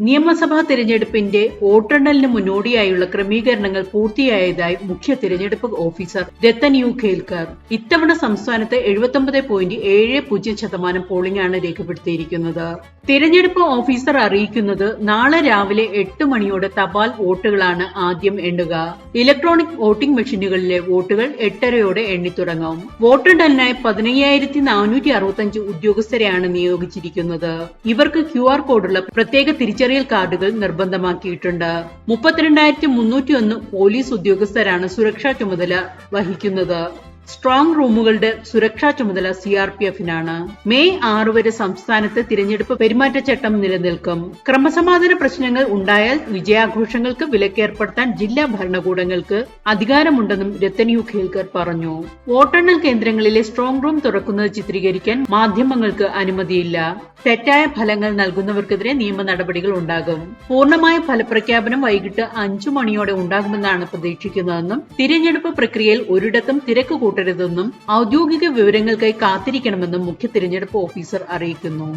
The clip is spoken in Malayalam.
നിയമസഭാ തിരഞ്ഞെടുപ്പിന്റെ വോട്ടെണ്ണലിന് മുന്നോടിയായുള്ള ക്രമീകരണങ്ങൾ പൂർത്തിയായതായി മുഖ്യ തിരഞ്ഞെടുപ്പ് ഓഫീസർ രത്തൻ യു ഖേൽക്കർ. ഇത്തവണ സംസ്ഥാനത്ത് 79.70% പോളിംഗാണ് രേഖപ്പെടുത്തിയിരിക്കുന്നത്. തിരഞ്ഞെടുപ്പ് ഓഫീസർ അറിയിക്കുന്നത് നാളെ രാവിലെ 8 മണിയോടെ തപാൽ വോട്ടുകളാണ് ആദ്യം എണ്ണുക. ഇലക്ട്രോണിക് വോട്ടിംഗ് മെഷീനുകളിലെ വോട്ടുകൾ 8:30യോടെ എണ്ണിത്തുടങ്ങും. വോട്ടെണ്ണലിനായി 15,465 ഉദ്യോഗസ്ഥരെയാണ് നിയോഗിച്ചിരിക്കുന്നത്. ഇവർക്ക് QR കോഡുള്ള പ്രത്യേക തിരിച്ചറിയൽ കാർഡുകൾ നിർബന്ധമാക്കിയിട്ടുണ്ട്. 32,301 പോലീസ് ഉദ്യോഗസ്ഥരാണ് സുരക്ഷാ ചുമതല വഹിക്കുന്നത്. സ്ട്രോങ് റൂമുകളുടെ സുരക്ഷാ ചുമതല CRPFനാണ്. മെയ് 6 വരെ സംസ്ഥാനത്ത് തിരഞ്ഞെടുപ്പ് പെരുമാറ്റച്ചട്ടം നിലനിൽക്കും. ക്രമസമാധാന പ്രശ്നങ്ങൾ ഉണ്ടായാൽ വിജയാഘോഷങ്ങൾക്ക് വിലക്കേർപ്പെടുത്താൻ ജില്ലാ ഭരണകൂടങ്ങൾക്ക് അധികാരമുണ്ടെന്നും രത്തൻ യു ഖേൽക്കർ പറഞ്ഞു. വോട്ടെണ്ണൽ കേന്ദ്രങ്ങളിലെ സ്ട്രോങ് റൂം തുറക്കുന്നത് ചിത്രീകരിക്കാൻ മാധ്യമങ്ങൾക്ക് അനുമതിയില്ല. തെറ്റായ ഫലങ്ങൾ നൽകുന്നവർക്കെതിരെ നിയമ നടപടികൾ ഉണ്ടാകും. പൂർണ്ണമായ ഫലപ്രഖ്യാപനം വൈകിട്ട് 5 മണിയോടെ ഉണ്ടാകുമെന്നാണ് പ്രതീക്ഷിക്കുന്നതെന്നും തിരഞ്ഞെടുപ്പ് പ്രക്രിയയിൽ ഒരിടത്തും തിരക്ക് കൂട്ടരുതെന്നും ഔദ്യോഗിക വിവരങ്ങൾക്കായി കാത്തിരിക്കണമെന്നും മുഖ്യ തിരഞ്ഞെടുപ്പ് ഓഫീസർ അറിയിക്കുന്നു.